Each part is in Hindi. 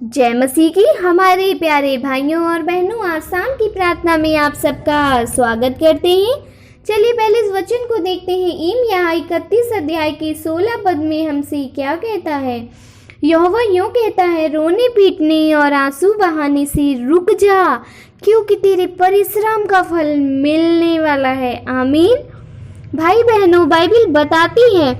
जय मसीह की। हमारे प्यारे भाइयों और बहनों, आज शाम की प्रार्थना में आप सबका स्वागत करते हैं। चलिए पहले इस वचन को देखते हैं। यिर्मयाह 31 अध्याय के 16 पद में हमसे क्या कहता है। यहोवा यूं कहता है, रोने पीटने और आंसू बहाने से रुक जा, क्योंकि तेरे परिश्रम का फल मिलने वाला है। आमीन। भाई बहनों, बाइबल बताती है,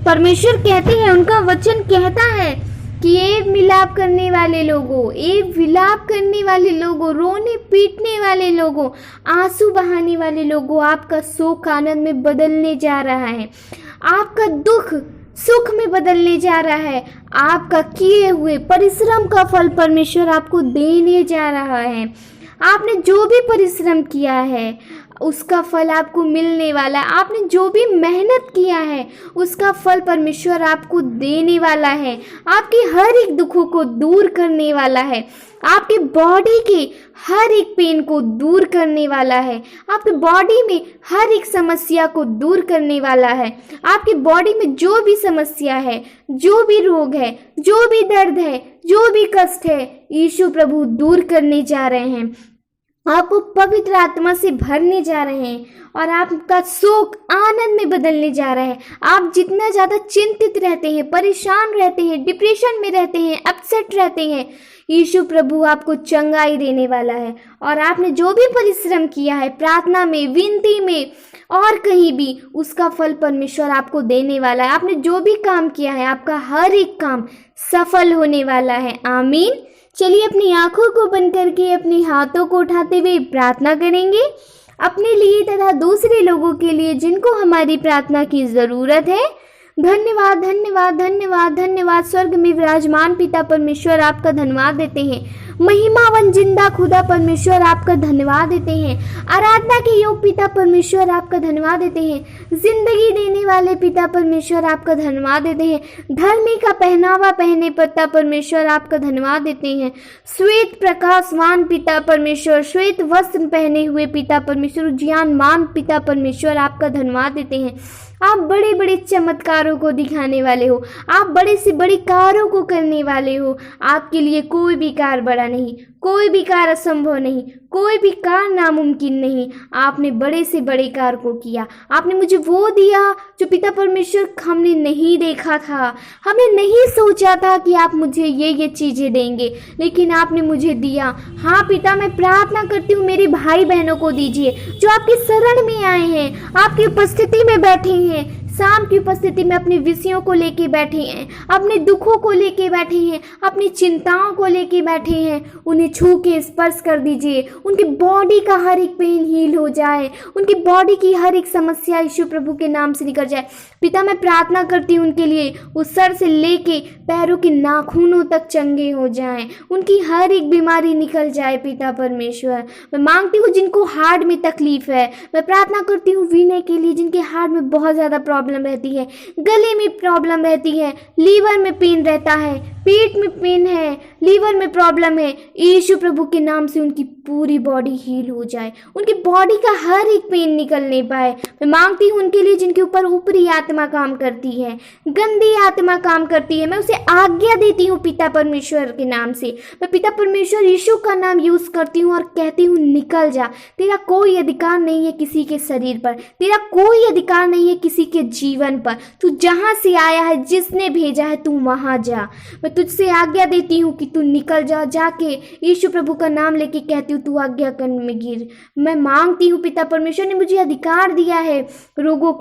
परमेश्वर कहते हैं, उनका वचन कहता है कि ये विलाप करने वाले लोगों, ये विलाप करने वाले लोगों, रोने पीटने वाले लोगों, आंसू बहाने वाले लोगों, आपका शोक आनंद में बदलने जा रहा है, आपका दुख सुख में बदलने जा रहा है। आपका किए हुए परिश्रम का फल परमेश्वर आपको देने जा रहा है। आपने जो भी परिश्रम किया है उसका फल आपको मिलने वाला है। आपने जो भी मेहनत किया है उसका फल परमेश्वर आपको देने वाला है। आपके हर एक दुखों को दूर करने वाला है। आपके बॉडी के हर एक पेन को दूर करने वाला है। आपके बॉडी में हर एक समस्या को दूर करने वाला है। आपकी बॉडी में जो भी समस्या है, जो भी रोग है, जो भी दर्द है, जो भी कष्ट है, यीशु प्रभु दूर करने जा रहे हैं। आपको पवित्र आत्मा से भरने जा रहे हैं और आपका शोक आनंद में बदलने जा रहा है। आप जितना ज़्यादा चिंतित रहते हैं, परेशान रहते हैं, डिप्रेशन में रहते हैं, अपसेट रहते हैं, यीशु प्रभु आपको चंगाई देने वाला है। और आपने जो भी परिश्रम किया है प्रार्थना में, विनती में और कहीं भी, उसका फल परमेश्वर आपको देने वाला है। आपने जो भी काम किया है, आपका हर एक काम सफल होने वाला है। आमीन। चलिए अपनी आंखों को बंद करके अपने हाथों को उठाते हुए प्रार्थना करेंगे, अपने लिए तथा दूसरे लोगों के लिए जिनको हमारी प्रार्थना की ज़रूरत है। धन्यवाद धन्यवाद धन्यवाद धन्यवाद। स्वर्ग में विराजमान पिता परमेश्वर, आपका धन्यवाद देते हैं। महिमावन जिंदा खुदा परमेश्वर, आपका धन्यवाद देते हैं। आराधना के योग पिता परमेश्वर, आपका धन्यवाद देते हैं। जिंदगी देने वाले पिता परमेश्वर, आपका धन्यवाद देते हैं। धर्मी का पहनावा पहने पिता परमेश्वर, आपका धन्यवाद देते हैं। श्वेत प्रकाशवान पिता परमेश्वर, श्वेत वस्त्र पहने हुए पिता परमेश्वर, ज्ञानमान पिता परमेश्वर, आपका धन्यवाद देते हैं। आप बड़े बड़े चमत्कारों को दिखाने वाले हो। आप बड़े से बड़े कार्यों को करने वाले हो। आपके लिए कोई भी कार्य बड़ा नहीं, कोई भी कार्य असंभव नहीं, कोई भी कार्य नामुमकिन नहीं। आपने बड़े से बड़े कार्य को किया। आपने मुझे वो दिया जो पिता परमेश्वर हमने नहीं देखा था। हमने नहीं सोचा था कि आप मुझे ये चीज़ें देंगे, लेकिन आपने मुझे दिया। हाँ पिता, मैं प्रार्थना करती हूँ मेरे भाई बहनों को दीजिए जो आपके शरण में आए हैं, आपकी उपस्थिति में बैठे हैं, शाम की उपस्थिति में अपने विषयों को लेके बैठे हैं, अपने दुखों को लेके बैठे हैं, अपनी चिंताओं को लेके बैठे हैं। उन्हें छू के स्पर्श कर दीजिए। उनकी बॉडी का हर एक पेन हील हो जाए। उनकी बॉडी की हर एक समस्या यीशु प्रभु के नाम से निकल जाए। पिता, मैं प्रार्थना करती हूँ उनके लिए, उस सर से लेके पैरों के नाखूनों तक चंगे हो जाएं। उनकी हर एक बीमारी निकल जाए पिता परमेश्वर। मैं मांगती हूँ जिनको हार्ट में तकलीफ है, मैं प्रार्थना करती हूँ विनय के लिए, जिनके हार्ट में बहुत ज़्यादा प्रॉब्लम रहती है, गले में प्रॉब्लम रहती है, लीवर में पेन रहता है, पेट में पेन है, लीवर में प्रॉब्लम है, यीशु प्रभु के नाम से उनकी पूरी बॉडी हील हो जाए। उनकी बॉडी का हर एक पेन निकलने पाए। मैं मांगती हूँ उनके लिए जिनके ऊपर ऊपरी आत्मा काम करती है, गंदी आत्मा काम करती है, मैं उसे आज्ञा देती हूँ पिता परमेश्वर के नाम से। मैं पिता परमेश्वर यीशु का नाम यूज करती हूँ और कहती हूँ, निकल जा। तेरा कोई अधिकार नहीं है किसी के शरीर पर, तेरा कोई अधिकार नहीं है किसी के जीवन पर। तू जहाँ से आया है, जिसने भेजा है, तू वहाँ जा। मैं तुझसे आज्ञा देती हूँ कि तू निकल जा। जाके यीशु प्रभु का नाम लेके कहती हूँ, तू आज्ञा करने में गिर। मैं मांगती हूँ पिता परमेश्वर ने मुझे अधिकार दिया है रोगों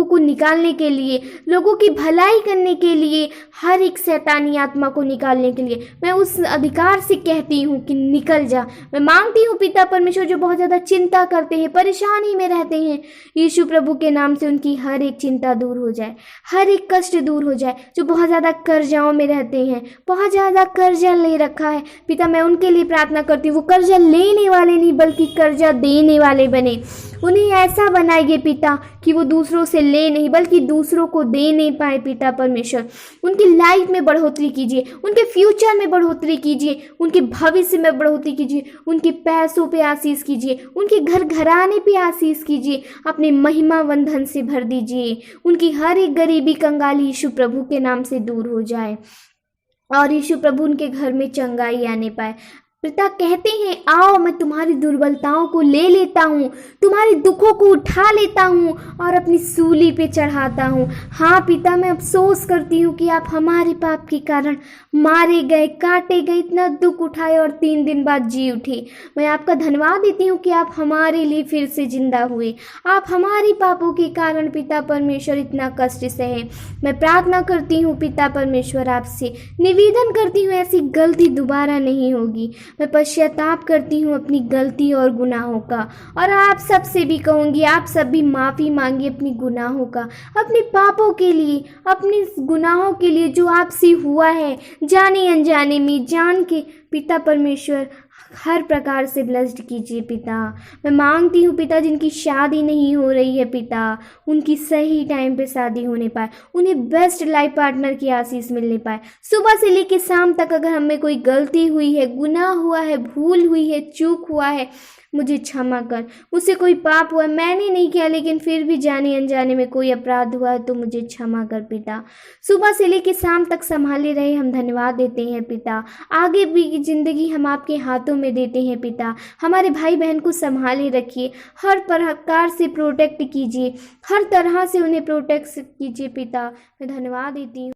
को निकालने के लिए, लोगों की भलाई करने के लिए, हर एक शैतानी आत्मा को निकालने के लिए। मैं उस अधिकार से कहती हूँ कि निकल जा। मैं मांगती हूँ पिता परमेश्वर जो बहुत ज़्यादा चिंता करते हैं, परेशानी में रहते हैं, यीशु प्रभु के नाम से उनकी हर एक चिंता दूर हो जाए, हर एक कष्ट दूर हो जाए। जो बहुत ज़्यादा कर्जाओं में रहते हैं, बहुत ज़्यादा कर्जा ले रखा है, पिता मैं उनके लिए प्रार्थना करती हूँ वो कर्जा लेने वाले नहीं बल्कि कर्जा देने वाले बने। उन्हें ऐसा बनाइए पिता कि वो दूसरों से ले नहीं बल्कि दूसरों को दे नहीं पाए। पिता परमेश्वर उनकी लाइफ में बढ़ोतरी कीजिए, उनके फ्यूचर में बढ़ोतरी कीजिए, उनके भविष्य में बढ़ोतरी कीजिए, उनके पैसों पे आशीष कीजिए, उनके घर घराने पे आशीष कीजिए, अपने महिमा बंधन से भर दीजिए। उनकी हर एक गरीबी कंगाली यीशु प्रभु के नाम से दूर हो जाए। और यीशु प्रभु उनके घर में चंगाई आने पाए। पिता कहते हैं, आओ मैं तुम्हारी दुर्बलताओं को ले लेता हूँ, तुम्हारे दुखों को उठा लेता हूँ और अपनी सूली पे चढ़ाता हूँ। हाँ पिता, मैं अफसोस करती हूँ कि आप हमारे पाप के कारण मारे गए, काटे गए, इतना दुख उठाए और 3 दिन बाद जी उठे। मैं आपका धन्यवाद देती हूँ कि आप हमारे लिए फिर से जिंदा हुए। आप हमारे पापों के कारण पिता परमेश्वर इतना कष्ट सहे। मैं प्रार्थना करती हूँ पिता परमेश्वर, आपसे निवेदन करती हूँ ऐसी गलती दोबारा नहीं होगी। मैं पश्चाताप करती हूँ अपनी गलती और गुनाहों का, और आप सबसे भी कहूँगी, आप सब भी माफ़ी मांगिए अपनी गुनाहों का, अपने पापों के लिए, अपने गुनाहों के लिए जो आपसे हुआ है जाने अनजाने में, जान के। पिता परमेश्वर हर प्रकार से ब्लेस्ड कीजिए पिता। मैं मांगती हूँ पिता, जिनकी शादी नहीं हो रही है पिता, उनकी सही टाइम पे शादी होने पाए, उन्हें बेस्ट लाइफ पार्टनर की आशीष मिलने पाए। सुबह से लेकर शाम तक अगर हमें कोई गलती हुई है, गुनाह हुआ है, भूल हुई है, चूक हुआ है, मुझे क्षमा कर। मुझसे कोई पाप हुआ, मैंने नहीं किया लेकिन फिर भी जाने अनजाने में कोई अपराध हुआ है तो मुझे क्षमा कर पिता। सुबह से लेकर शाम तक संभाले रहे, हम धन्यवाद देते हैं पिता। आगे भी की ज़िंदगी हम आपके हाथों में देते हैं पिता। हमारे भाई बहन को संभाले रखिए, हर प्रकार से प्रोटेक्ट कीजिए, हर तरह से उन्हें प्रोटेक्ट कीजिए पिता। मैं धन्यवाद देती हूँ।